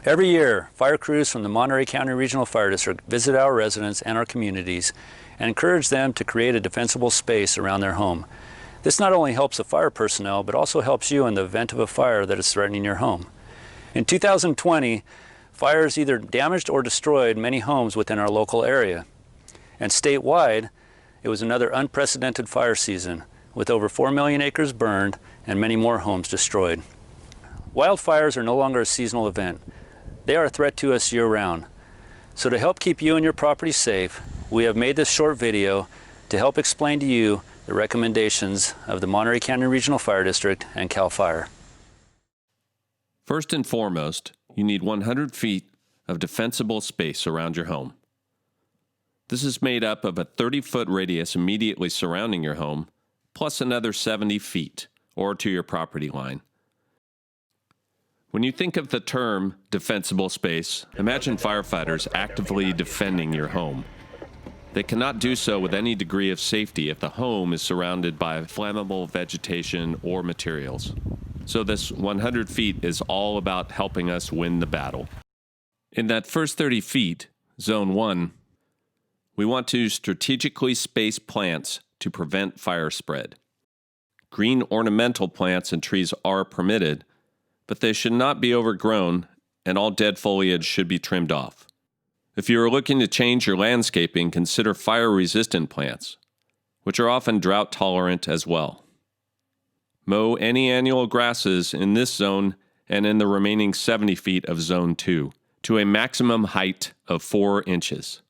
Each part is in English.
Every year, fire crews from the Monterey County Regional Fire District visit our residents and our communities and encourage them to create a defensible space around their home. This not only helps the fire personnel, but also helps you in the event of a fire that is threatening your home. In 2020, fires either damaged or destroyed many homes within our local area. And statewide, it was another unprecedented fire season, with over 4 million acres burned and many more homes destroyed. Wildfires are no longer a seasonal event. They are a threat to us year-round. So to help keep you and your property safe, we have made this short video to help explain to you the recommendations of the Monterey County Regional Fire District and CAL FIRE. First and foremost, you need 100 feet of defensible space around your home. This is made up of a 30-foot radius immediately surrounding your home, plus another 70 feet, or to your property line. When you think of the term defensible space, imagine firefighters actively defending your home. They cannot do so with any degree of safety if the home is surrounded by flammable vegetation or materials. So this 100 feet is all about helping us win the battle. In that first 30 feet, Zone 1, we want to strategically space plants to prevent fire spread. Green ornamental plants and trees are permitted, but they should not be overgrown, and all dead foliage should be trimmed off. If you are looking to change your landscaping, consider fire-resistant plants, which are often drought-tolerant as well. Mow any annual grasses in this zone and in the remaining 70 feet of Zone 2 to a maximum height of 4 inches.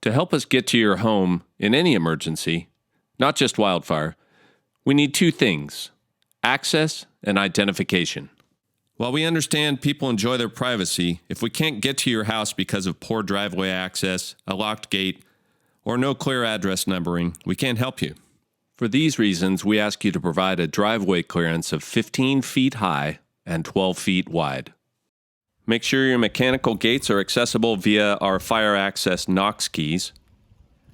To help us get to your home in any emergency, not just wildfire, we need 2 things: access and identification. While we understand people enjoy their privacy, if we can't get to your house because of poor driveway access, a locked gate, or no clear address numbering, we can't help you. For these reasons, we ask you to provide a driveway clearance of 15 feet high and 12 feet wide. Make sure your mechanical gates are accessible via our fire access Knox keys,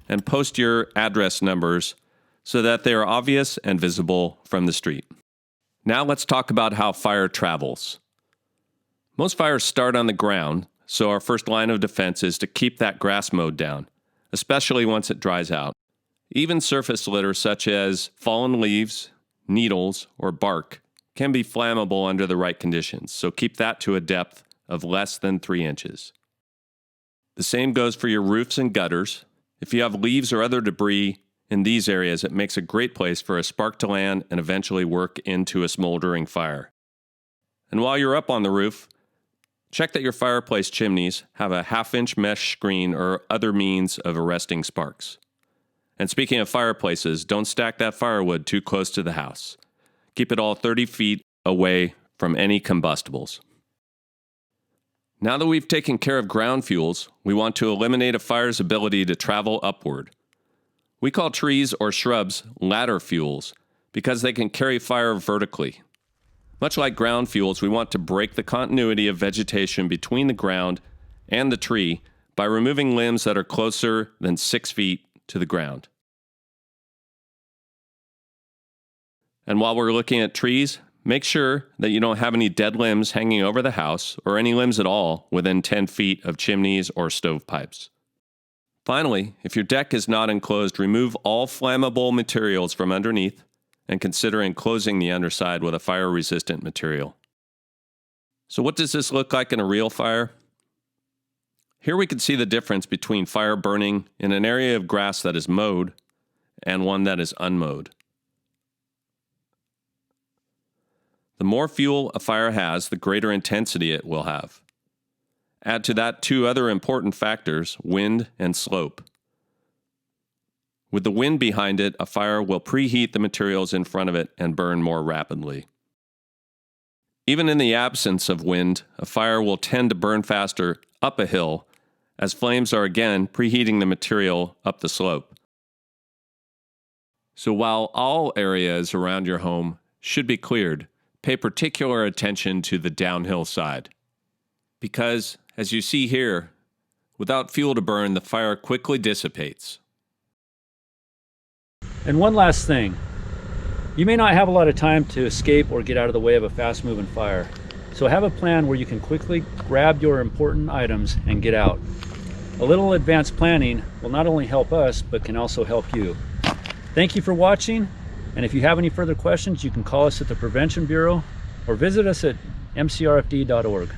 and post your address numbers so that they are obvious and visible from the street. Now let's talk about how fire travels. Most fires start on the ground, so our first line of defense is to keep that grass mowed down, especially once it dries out. Even surface litter such as fallen leaves, needles, or bark can be flammable under the right conditions, so keep that to a depth of less than 3 inches. The same goes for your roofs and gutters. If you have leaves or other debris in these areas, it makes a great place for a spark to land and eventually work into a smoldering fire. And while you're up on the roof, check that your fireplace chimneys have a half-inch mesh screen or other means of arresting sparks. And speaking of fireplaces, don't stack that firewood too close to the house. Keep it all 30 feet away from any combustibles. Now that we've taken care of ground fuels, we want to eliminate a fire's ability to travel upward. We call trees or shrubs ladder fuels because they can carry fire vertically. Much like ground fuels, we want to break the continuity of vegetation between the ground and the tree by removing limbs that are closer than 6 feet to the ground. And while we're looking at trees, make sure that you don't have any dead limbs hanging over the house or any limbs at all within 10 feet of chimneys or stovepipes. Finally, if your deck is not enclosed, remove all flammable materials from underneath and consider enclosing the underside with a fire-resistant material. So what does this look like in a real fire? Here we can see the difference between fire burning in an area of grass that is mowed and one that is unmowed. The more fuel a fire has, the greater intensity it will have. Add to that 2 other important factors, wind and slope. With the wind behind it, a fire will preheat the materials in front of it and burn more rapidly. Even in the absence of wind, a fire will tend to burn faster up a hill, as flames are again preheating the material up the slope. So while all areas around your home should be cleared, pay particular attention to the downhill side. Because, as you see here, without fuel to burn, the fire quickly dissipates. And one last thing. You may not have a lot of time to escape or get out of the way of a fast-moving fire. So have a plan where you can quickly grab your important items and get out. A little advanced planning will not only help us, but can also help you. Thank you for watching, and if you have any further questions, you can call us at the Prevention Bureau or visit us at mcrfd.org.